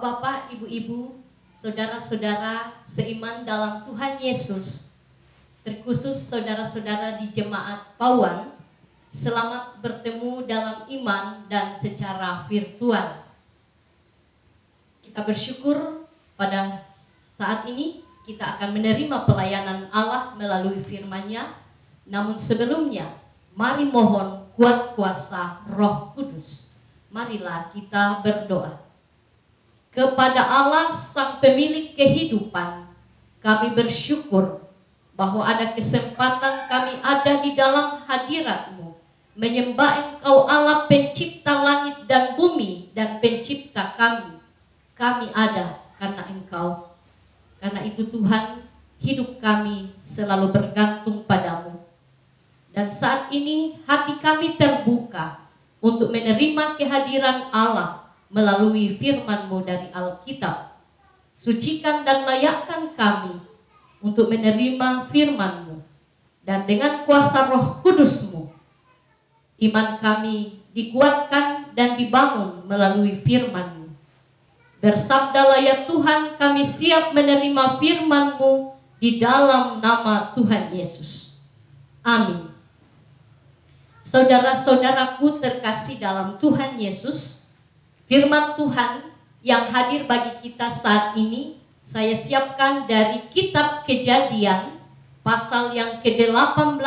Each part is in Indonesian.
Bapak-bapak, ibu-ibu, saudara-saudara seiman dalam Tuhan Yesus, terkhusus saudara-saudara di jemaat Pauan, selamat bertemu dalam iman dan secara virtual. Kita bersyukur pada saat ini kita akan menerima pelayanan Allah melalui firman-Nya. Namun sebelumnya, mari mohon kuat kuasa Roh Kudus. Marilah kita berdoa. Kepada Allah Sang Pemilik kehidupan, kami bersyukur bahwa ada kesempatan kami ada di dalam hadirat-Mu, menyembah Engkau Allah pencipta langit dan bumi dan pencipta kami. Kami ada karena Engkau. Karena itu Tuhan, hidup kami selalu bergantung padamu. Dan saat ini hati kami terbuka untuk menerima kehadiran Allah melalui firman-Mu dari Alkitab. Sucikan dan layakkan kami untuk menerima firman-Mu. Dan dengan kuasa Roh Kudus-Mu, iman kami dikuatkan dan dibangun melalui firman-Mu. Bersabdalah ya Tuhan, kami siap menerima firman-Mu di dalam nama Tuhan Yesus. Amin. Saudara-saudaraku terkasih dalam Tuhan Yesus, firman Tuhan yang hadir bagi kita saat ini saya siapkan dari kitab Kejadian pasal yang ke-18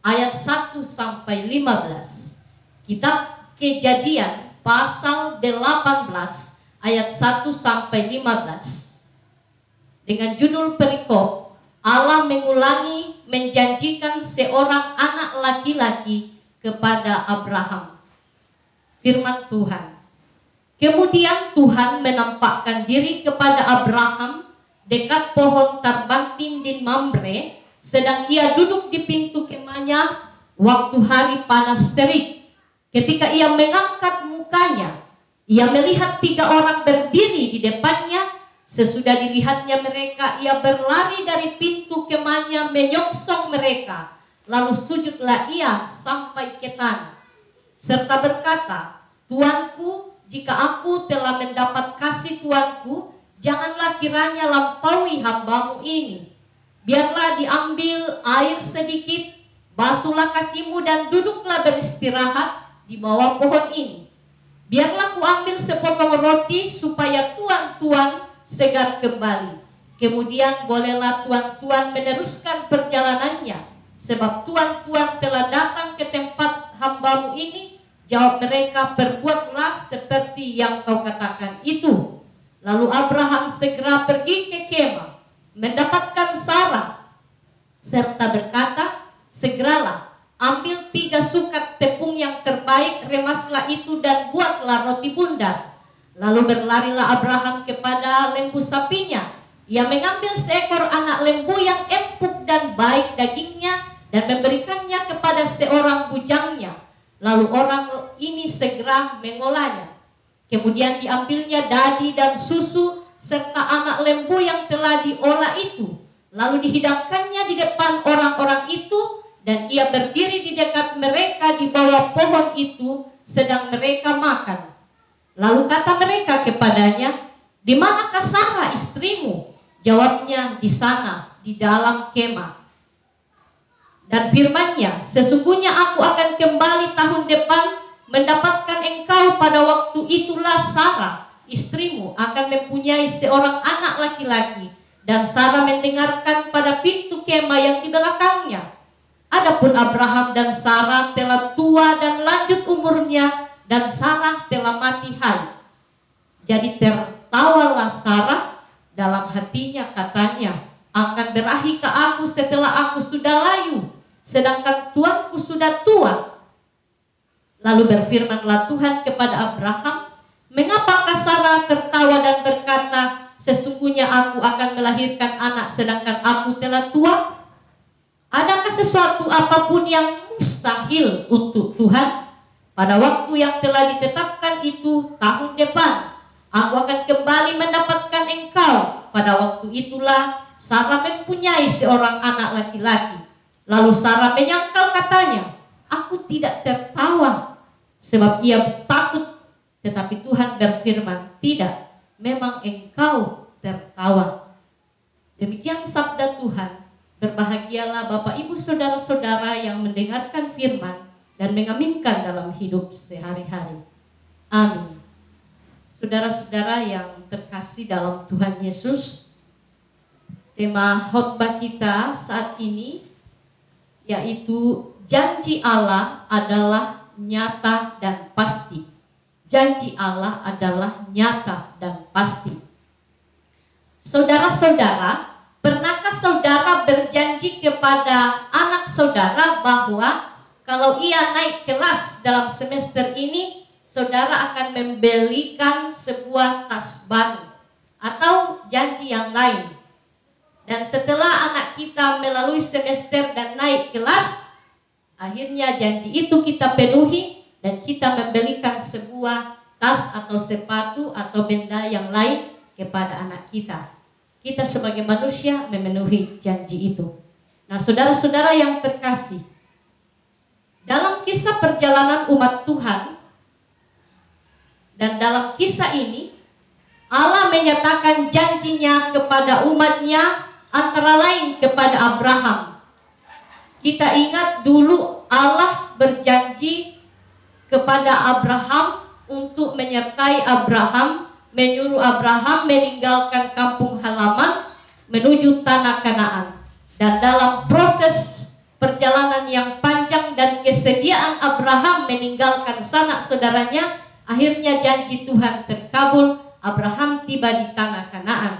ayat 1 sampai 15. Kitab Kejadian pasal 18 ayat 1 sampai 15. Dengan judul perikop, Allah mengulangi menjanjikan seorang anak laki-laki kepada Abraham. Firman Tuhan. Kemudian Tuhan menampakkan diri kepada Abraham dekat pohon tarbantin di Mamre, sedang ia duduk di pintu kemahnya waktu hari panas terik. Ketika ia mengangkat mukanya, ia melihat 3 orang berdiri di depannya. Sesudah dilihatnya mereka, ia berlari dari pintu kemahnya menyongsong mereka. Lalu sujudlah ia sampai ke tanah, serta berkata, Tuanku, jika aku telah mendapat kasih Tuanku, janganlah kiranya lampaui hamba-Mu ini. Biarlah diambil air sedikit, basuhlah kakimu dan duduklah beristirahat di bawah pohon ini. Biarlah ku ambil sepotong roti supaya tuan-tuan segar kembali. Kemudian bolehlah tuan-tuan meneruskan perjalanannya, sebab tuan-tuan telah datang ke tempat hamba-Mu ini. Jawab mereka, perbuatlah seperti yang kau katakan itu. Lalu Abraham segera pergi ke kemah, mendapatkan Sarah, serta berkata, segeralah, ambil 3 sukat tepung yang terbaik, remaslah itu dan buatlah roti bundar. Lalu berlarilah Abraham kepada lembu sapinya. Ia mengambil seekor anak lembu yang empuk dan baik dagingnya dan memberikannya kepada seorang bujangnya. Lalu orang ini segera mengolahnya. Kemudian diambilnya dadi dan susu serta anak lembu yang telah diolah itu. Lalu dihidangkannya di depan orang-orang itu, dan ia berdiri di dekat mereka di bawah pohon itu sedang mereka makan. Lalu kata mereka kepadanya, di manakah Sarah istrimu? Jawabnya, di sana, di dalam kemah. Dan firman-Nya, sesungguhnya aku akan kembali tahun depan mendapatkan engkau. Pada waktu itulah Sarah istrimu akan mempunyai seorang anak laki-laki. Dan Sarah mendengarkan pada pintu kemah yang di belakangnya. Adapun Abraham dan Sarah telah tua dan lanjut umurnya, dan Sarah telah mati hai. Jadi tertawalah Sarah dalam hatinya, katanya, akan berahi ke aku setelah aku sudah layu, sedangkan tuanku sudah tua. Lalu berfirmanlah Tuhan kepada Abraham, mengapakah Sarah tertawa dan berkata, sesungguhnya aku akan melahirkan anak sedangkan aku telah tua? Adakah sesuatu apapun yang mustahil untuk Tuhan? Pada waktu yang telah ditetapkan itu, tahun depan, aku akan kembali mendapatkan engkau. Pada waktu itulah Sarah mempunyai seorang anak laki-laki. Lalu Sarah menyangkal, katanya, aku tidak tertawa, sebab ia takut. Tetapi Tuhan berfirman, tidak, memang engkau tertawa. Demikian sabda Tuhan. Berbahagialah Bapak Ibu saudara-saudara yang mendengarkan firman dan mengaminkan dalam hidup sehari-hari. Amin. Saudara-saudara yang terkasih dalam Tuhan Yesus, tema khotbah kita saat ini yaitu janji Allah adalah nyata dan pasti. Janji Allah adalah nyata dan pasti. Saudara-saudara, pernahkah saudara berjanji kepada anak saudara bahwa kalau ia naik kelas dalam semester ini, saudara akan membelikan sebuah tas baru atau janji yang lain? Dan setelah anak kita melalui semester dan naik kelas, akhirnya janji itu kita penuhi dan kita membelikan sebuah tas atau sepatu atau benda yang lain kepada anak kita. Kita sebagai manusia memenuhi janji itu. Nah, saudara-saudara yang terkasih, dalam kisah perjalanan umat Tuhan dan dalam kisah ini Allah menyatakan janjinya kepada umatnya, antara lain kepada Abraham. Kita ingat dulu Allah berjanji kepada Abraham untuk menyertai Abraham, menyuruh Abraham meninggalkan kampung halaman menuju tanah Kanaan. Dan dalam proses perjalanan yang panjang dan kesediaan Abraham meninggalkan sanak saudaranya, akhirnya janji Tuhan terkabul. Abraham tiba di tanah Kanaan.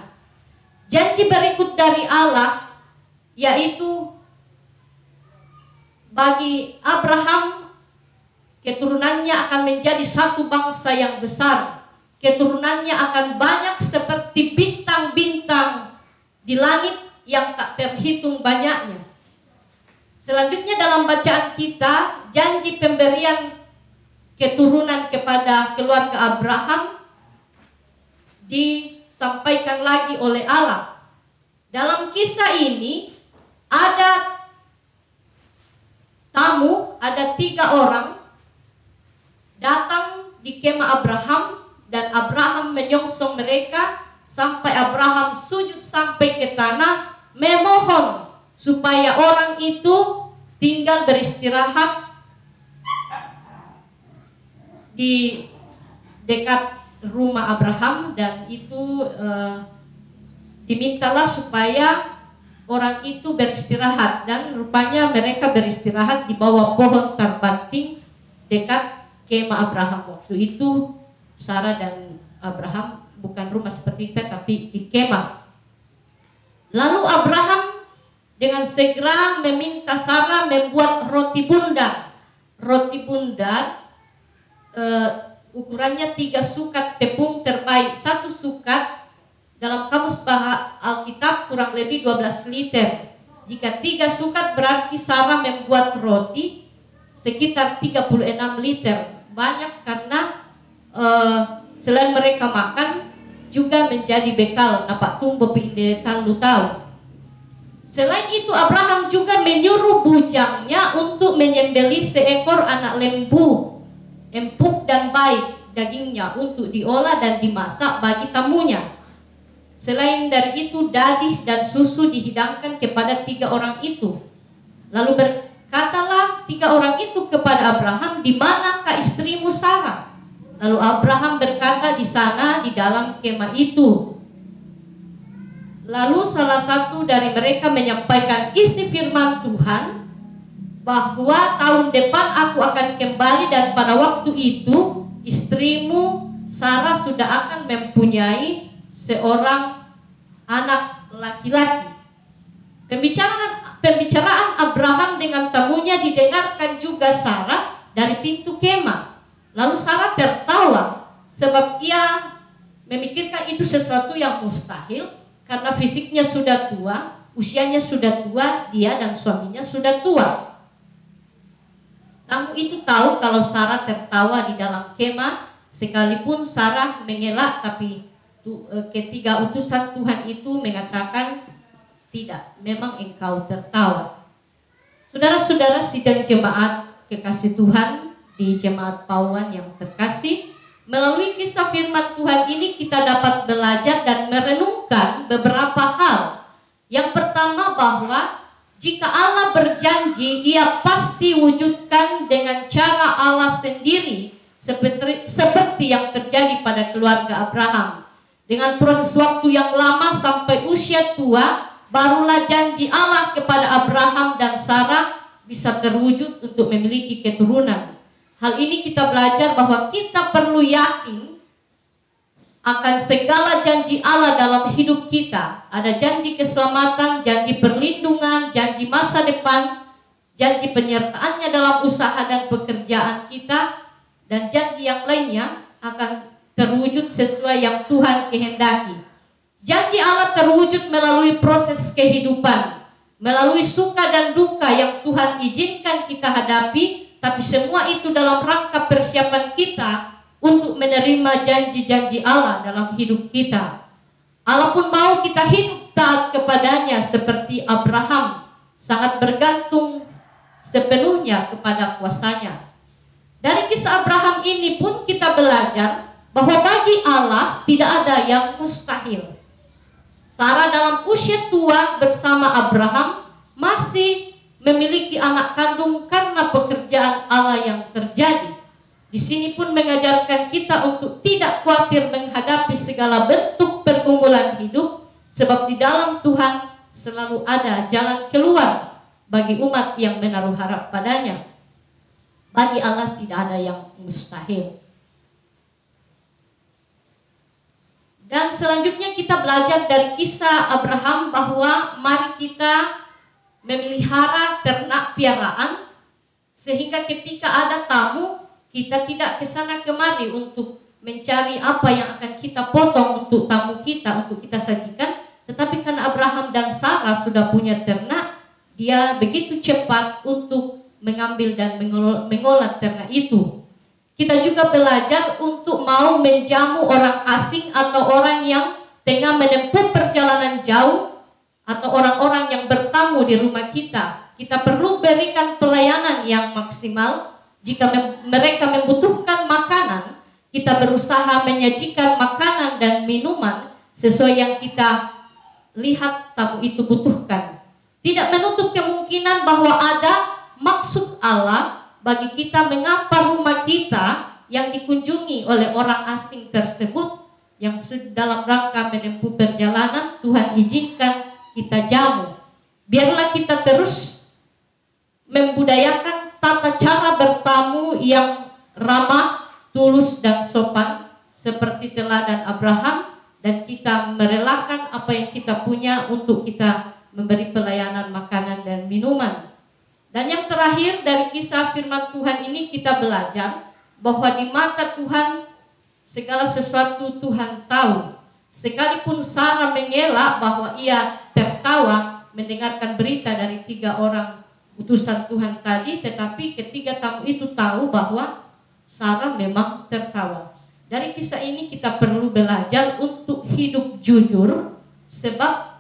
Janji berikut dari Allah yaitu bagi Abraham, keturunannya akan menjadi satu bangsa yang besar. Keturunannya akan banyak seperti bintang-bintang di langit yang tak terhitung banyaknya. Selanjutnya dalam bacaan kita, janji pemberian keturunan kepada keluarga Abraham disampaikan lagi oleh Allah. Dalam kisah ini ada tamu, ada 3 orang datang di kemah Abraham, dan Abraham menyongsong mereka sampai Abraham sujud sampai ke tanah, memohon supaya orang itu tinggal beristirahat di dekat rumah Abraham, dan itu dimintalah supaya orang itu beristirahat, dan rupanya mereka beristirahat di bawah pohon terbanting dekat kemah Abraham. Waktu itu Sarah dan Abraham bukan rumah seperti kita, tapi di kemah. Lalu Abraham dengan segera meminta Sarah membuat roti bundar. Roti bundar ukurannya 3 sukat tepung terbaik. 1 sukat dalam kamus bahasa Alkitab kurang lebih 12 liter. Jika 3 sukat berarti Sarah membuat roti sekitar 36 liter. Banyak karena selain mereka makan juga menjadi bekal napak tumbuh pindekan lu tahu. Selain itu Abraham juga menyuruh bujangnya untuk menyembelih seekor anak lembu empuk dan baik dagingnya untuk diolah dan dimasak bagi tamunya. Selain dari itu dadih dan susu dihidangkan kepada 3 orang itu. Lalu berkatalah 3 orang itu kepada Abraham, "Di manakah istrimu Sarah?" Lalu Abraham berkata, "Di sana, di dalam kemah itu." Lalu salah satu dari mereka menyampaikan isi firman Tuhan bahwa tahun depan aku akan kembali, dan pada waktu itu istrimu Sarah sudah akan mempunyai seorang anak laki-laki. Pembicaraan Abraham dengan tamunya didengarkan juga Sarah dari pintu kemah. Lalu Sarah tertawa sebab ia memikirkan itu sesuatu yang mustahil karena fisiknya sudah tua, usianya sudah tua, dia dan suaminya sudah tua. Tamu itu tahu kalau Sarah tertawa di dalam kemah, sekalipun Sarah mengelak, tapi ketiga utusan Tuhan itu mengatakan, "Tidak, memang engkau tertawa." Saudara-saudara sidang jemaat kekasih Tuhan di Jemaat Pauan yang terkasih, Melalui kisah firman Tuhan ini kita dapat belajar dan merenungkan beberapa hal. Yang pertama, bahwa jika Allah berjanji, Ia pasti wujudkan dengan cara Allah sendiri, seperti yang terjadi pada keluarga Abraham. Dengan proses waktu yang lama sampai usia tua, barulah janji Allah kepada Abraham dan Sarah bisa terwujud untuk memiliki keturunan. Hal ini kita belajar bahwa kita perlu yakin akan segala janji Allah dalam hidup kita. Ada janji keselamatan, janji perlindungan, janji masa depan, janji penyertaannya dalam usaha dan pekerjaan kita, dan janji yang lainnya akan terwujud sesuai yang Tuhan kehendaki. Janji Allah terwujud melalui proses kehidupan, melalui suka dan duka yang Tuhan izinkan kita hadapi, tapi semua itu dalam rangka persiapan kita untuk menerima janji-janji Allah dalam hidup kita. Allah pun mau kita hidup taat kepadanya seperti Abraham, sangat bergantung sepenuhnya kepada kuasanya. Dari kisah Abraham ini pun kita belajar bahwa bagi Allah tidak ada yang mustahil. Sarah dalam usia tua bersama Abraham masih memiliki anak kandung karena pekerjaan Allah yang terjadi. Di sini pun mengajarkan kita untuk tidak khawatir menghadapi segala bentuk pergumulan hidup, sebab di dalam Tuhan selalu ada jalan keluar bagi umat yang menaruh harap padanya. Bagi Allah tidak ada yang mustahil. Dan selanjutnya kita belajar dari kisah Abraham bahwa mari kita memelihara ternak piaraan, sehingga ketika ada tamu, kita tidak ke sana kemari untuk mencari apa yang akan kita potong untuk tamu kita, untuk kita sajikan. Tetapi karena Abraham dan Sarah sudah punya ternak, dia begitu cepat untuk mengambil dan mengolah ternak itu. Kita juga belajar untuk mau menjamu orang asing atau orang yang tengah menempuh perjalanan jauh, atau orang-orang yang bertamu di rumah kita. Kita perlu berikan pelayanan yang maksimal. Jika mereka membutuhkan makanan, kita berusaha menyajikan makanan dan minuman sesuai yang kita lihat tamu itu butuhkan. Tidak menutup kemungkinan bahwa ada maksud Allah bagi kita mengapa rumah kita yang dikunjungi oleh orang asing tersebut, yang dalam rangka menempuh perjalanan, Tuhan izinkan kita jamu. Biarlah kita terus membudayakan tata cara bertamu yang ramah, tulus, dan sopan seperti teladan Abraham, dan kita merelakan apa yang kita punya untuk kita memberi pelayanan makanan dan minuman. Dan yang terakhir dari kisah firman Tuhan ini kita belajar bahwa di mata Tuhan segala sesuatu Tuhan tahu. Sekalipun Sarah mengelak bahwa ia tertawa mendengarkan berita dari 3 orang utusan Tuhan tadi, tetapi ketiga tamu itu tahu bahwa Sarah memang tertawa. Dari kisah ini kita perlu belajar untuk hidup jujur, sebab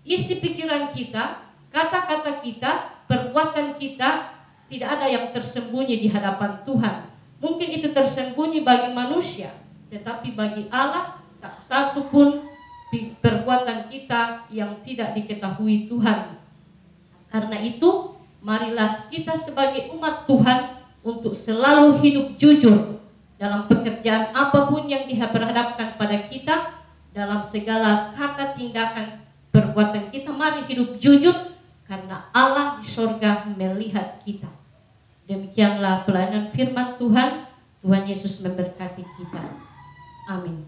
isi pikiran kita, kata-kata kita, perbuatan kita tidak ada yang tersembunyi di hadapan Tuhan. Mungkin itu tersembunyi bagi manusia, tetapi bagi Allah tak satu pun perbuatan kita yang tidak diketahui Tuhan. Karena itu, marilah kita sebagai umat Tuhan untuk selalu hidup jujur dalam pekerjaan apapun yang diperhadapkan pada kita, dalam segala kata, tindakan, perbuatan kita. Mari hidup jujur karena Allah di sorga melihat kita. Demikianlah pelayanan firman Tuhan. Tuhan Yesus memberkati kita. Amin.